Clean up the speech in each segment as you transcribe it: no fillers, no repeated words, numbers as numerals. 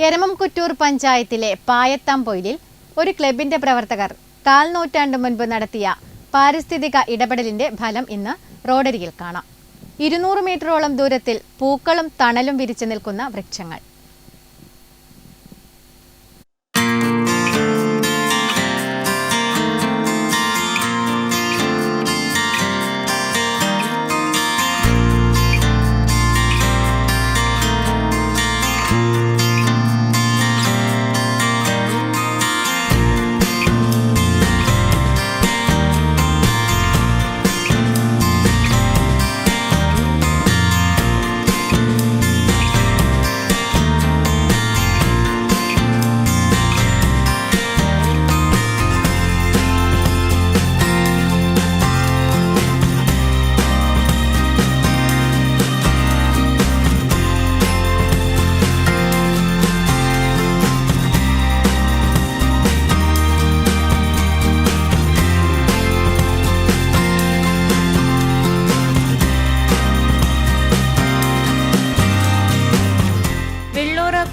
എരമംകുറ്റൂർ പഞ്ചായത്തിലെ പായത്താംപൊയിലിൽ ഒരു ക്ലബിന്റെ പ്രവർത്തകർ 1/4 നൂറ്റാണ്ട് മുൻപ് നടത്തിയ പാരിസ്ഥിതിക ഇടപെടലിന്റെ ഫലം ഇന്ന് റോഡരികിൽ കാണാം. 200 മീറ്ററോളം ദൂരത്തിൽ പൂക്കളും തണലും വിരിച്ചു നിൽക്കുന്ന വൃക്ഷങ്ങൾ.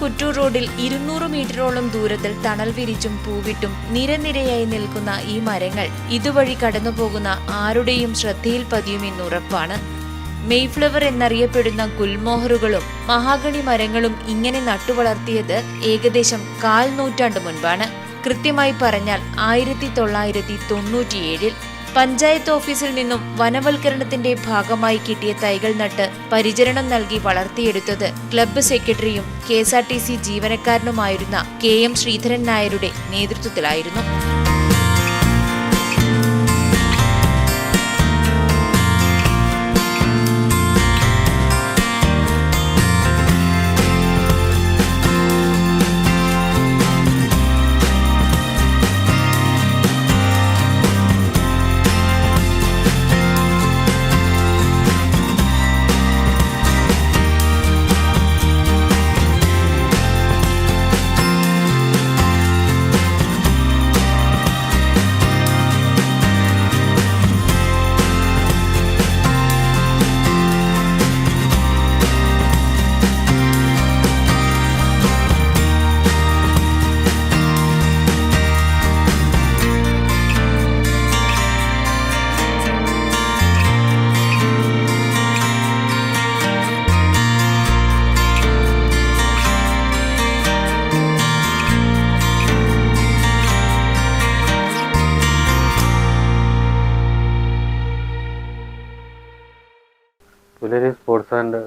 കുറ്റൂർ റോഡിൽ 200 മീറ്ററോളം ദൂരത്തിൽ തണൽ വിരിച്ചും പൂവിട്ടും നിരനിരയായി നിൽക്കുന്ന ഈ മരങ്ങൾ ഇതുവഴി കടന്നുപോകുന്ന ആരുടെയും ശ്രദ്ധയിൽ പതിയുമെന്നുറപ്പാണ്. മെയ്ഫ്ലവർ എന്നറിയപ്പെടുന്ന ഗുൽമോഹറുകളും മഹാഗണി മരങ്ങളും ഇങ്ങനെ നട്ടുവളർത്തിയത് ഏകദേശം 1/4 നൂറ്റാണ്ട് മുൻപാണ്. കൃത്യമായി പറഞ്ഞാൽ 1997-ൽ പഞ്ചായത്ത് ഓഫീസിൽ നിന്നും വനവൽക്കരണത്തിന്റെ ഭാഗമായി കിട്ടിയ തൈകൾ നട്ട് പരിചരണം നൽകി വളർത്തിയെടുത്തത് ക്ലബ്ബ് സെക്രട്ടറിയും KSRTC ജീവനക്കാരനുമായിരുന്ന KM ശ്രീധരൻ നായരുടെ നേതൃത്വത്തിലായിരുന്നു. പുലരി സ്പോർട്സ് ആൻഡ്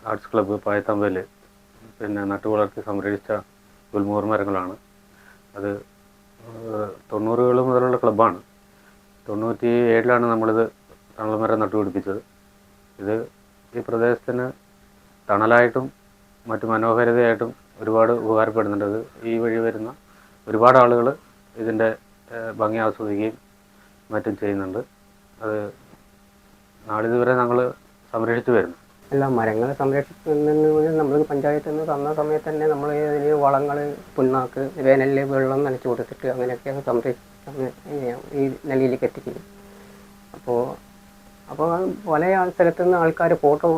ആർട്സ് ക്ലബ്ബ് പായത്താമ്പയിൽ നട്ടുവളർത്തി സംരക്ഷിച്ച ഗുൽമോഹർ മരങ്ങളാണ്. അത് 90കൾ മുതലുള്ള ക്ലബ്ബാണ്. 97ലാണ് നമ്മളിത് തണൽമരം നട്ടുപിടിപ്പിച്ചത്. ഇത് ഈ പ്രദേശത്തിന് തണലായിട്ടും മറ്റു മനോഹാരിതയായിട്ടും ഒരുപാട് ഉപകാരപ്പെടുന്നുണ്ട്. അത് ഈ വഴി വരുന്ന ഒരുപാട് ആളുകൾ ഇതിൻ്റെ ഭംഗി ആസ്വദിക്കുകയും മറ്റും ചെയ്യുന്നുണ്ട്. അത് നാളിതുവരെ ഞങ്ങൾ സംരക്ഷിച്ചു വരുന്നു. എല്ലാ മരങ്ങൾ സംരക്ഷിക്കുന്നതിന് നമ്മൾ പഞ്ചായത്തിൽ നിന്ന് തന്ന സമയത്ത് തന്നെ നമ്മൾ ഇതിന് വളങ്ങൾ, പിണ്ണാക്ക്, വേനലിൽ വെള്ളം നനച്ച് കൊടുത്തിട്ട് അങ്ങനെയൊക്കെയാണ് ഈ നിലയിലേക്ക് എത്തിക്കുന്നത്. അപ്പോൾ പല സ്ഥലത്തു നിന്ന് ആൾക്കാർ ഫോട്ടോ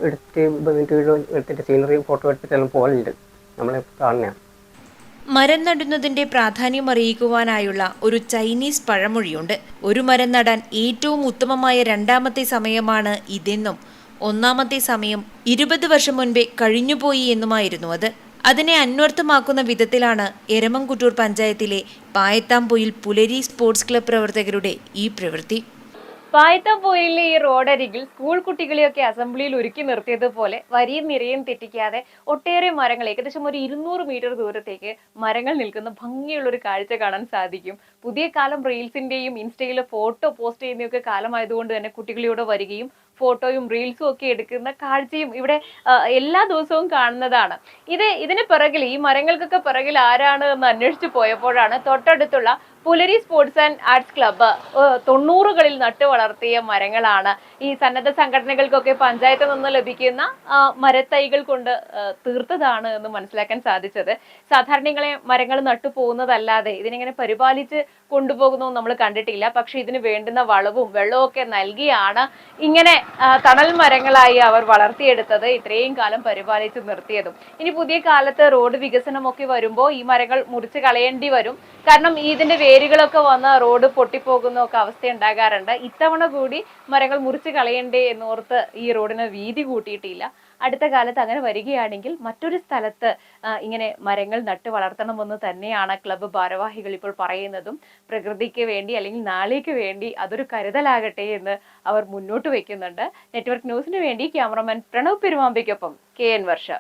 എടുത്തിട്ട് സീനറി ഫോട്ടോ എടുത്തിട്ടെല്ലാം പോലുണ്ട്, നമ്മളെ കാണുന്നതാണ്. മരം നടുന്നതിന്റെ പ്രാധാന്യം അറിയിക്കുവാനായുള്ള ഒരു ചൈനീസ് പഴമൊഴിയുണ്ട്. ഒരു മരം നടാൻ ഏറ്റവും ഉത്തമമായ 2ാമത്തെ സമയമാണ് ഇതെന്നും 1ാമത്തെ സമയം 20 വർഷം മുൻപേ കഴിഞ്ഞുപോയി എന്നുമായിരുന്നു അത്. അതിനെ അന്വർത്ഥമാക്കുന്ന വിധത്തിലാണ് എരമംകുറ്റൂർ പഞ്ചായത്തിലെ പായത്താംപൊയിൽ പുലരി സ്പോർട്സ് ക്ലബ് പ്രവർത്തകരുടെ ഈ പ്രവൃത്തി. പായത്താംപൊയിലിലെ ഈ റോഡരികിൽ സ്കൂൾ കുട്ടികളെയൊക്കെ അസംബ്ലിയിൽ ഒരുക്കി നിർത്തിയതുപോലെ വരിയും നിരയും തെറ്റിക്കാതെ ഒട്ടേറെ മരങ്ങൾ, ഏകദേശം ഒരു 200 മീറ്റർ ദൂരത്തേക്ക് മരങ്ങൾ നിൽക്കുന്ന ഭംഗിയുള്ളൊരു കാഴ്ച കാണാൻ സാധിക്കും. പുതിയ കാലം റീൽസിന്റെയും ഇൻസ്റ്റയിലെ ഫോട്ടോ പോസ്റ്റ് ചെയ്യുന്നതൊക്കെ കാലമായതുകൊണ്ട് തന്നെ കുട്ടികളിലൂടെ വരികയും ഫോട്ടോയും റീൽസും ഒക്കെ എടുക്കുന്ന കാഴ്ചയും ഇവിടെ എല്ലാ ദിവസവും കാണുന്നതാണ്. ഇതിന് പിറകിൽ, ഈ മരങ്ങൾക്കൊക്കെ പിറകിൽ ആരാണ് എന്ന് അന്വേഷിച്ചു പോയപ്പോഴാണ് തൊട്ടടുത്തുള്ള പുലരി സ്പോർട്സ് ആൻഡ് ആർട്സ് ക്ലബ്ബ് 90കളിൽ നട്ടു വളർത്തിയ മരങ്ങളാണ്. ഈ സന്നദ്ധ സംഘടനകൾക്കൊക്കെ പഞ്ചായത്തിൽ നിന്ന് ലഭിക്കുന്ന മരത്തൈകൾ കൊണ്ട് തീർത്തതാണ് എന്ന് മനസ്സിലാക്കാൻ സാധിച്ചത്. സാധാരണ ഇങ്ങനെ മരങ്ങൾ നട്ടു പോകുന്നതല്ലാതെ ഇതിനെങ്ങനെ പരിപാലിച്ച് കൊണ്ടുപോകുന്നു നമ്മൾ കണ്ടിട്ടില്ല. പക്ഷെ ഇതിന് വേണ്ടുന്ന വളവും വെള്ളവും ഒക്കെ നൽകിയാണ് ഇങ്ങനെ തണൽ മരങ്ങളായി അവർ വളർത്തിയെടുത്തത്, ഇത്രയും കാലം പരിപാലിച്ച് നിർത്തിയതും. ഇനി പുതിയ കാലത്ത് റോഡ് വികസനമൊക്കെ വരുമ്പോൾ ഈ മരങ്ങൾ മുറിച്ച് കളയേണ്ടി വരും. കാരണം ഇതിന്റെ വേരുകളൊക്കെ വന്ന് റോഡ് പൊട്ടിപ്പോകുന്ന ഒക്കെ അവസ്ഥ ഉണ്ടാകാറുണ്ട്. ഇത്തവണ കൂടി മരങ്ങൾ മുറിച്ച് കളയണ്ടേ എന്നോർത്ത് ഈ റോഡിന് വീതി കൂട്ടിയിട്ടില്ല. അടുത്ത കാലത്ത് അങ്ങനെ വരികയാണെങ്കിൽ മറ്റൊരു സ്ഥലത്ത് ഇങ്ങനെ മരങ്ങൾ നട്ടു വളർത്തണമെന്ന് തന്നെയാണ് ക്ലബ്ബ് ഭാരവാഹികൾ ഇപ്പോൾ പറയുന്നതും. പ്രകൃതിക്ക് വേണ്ടി അല്ലെങ്കിൽ നാളേക്ക് വേണ്ടി അതൊരു കരുതലാകട്ടെ എന്ന് അവർ മുന്നോട്ട് വയ്ക്കുന്നുണ്ട്. നെറ്റ്വർക്ക് ന്യൂസിന് വേണ്ടി ക്യാമറമാൻ പ്രണവ് പെരുമാമ്പയ്ക്കൊപ്പം KN വർഷ.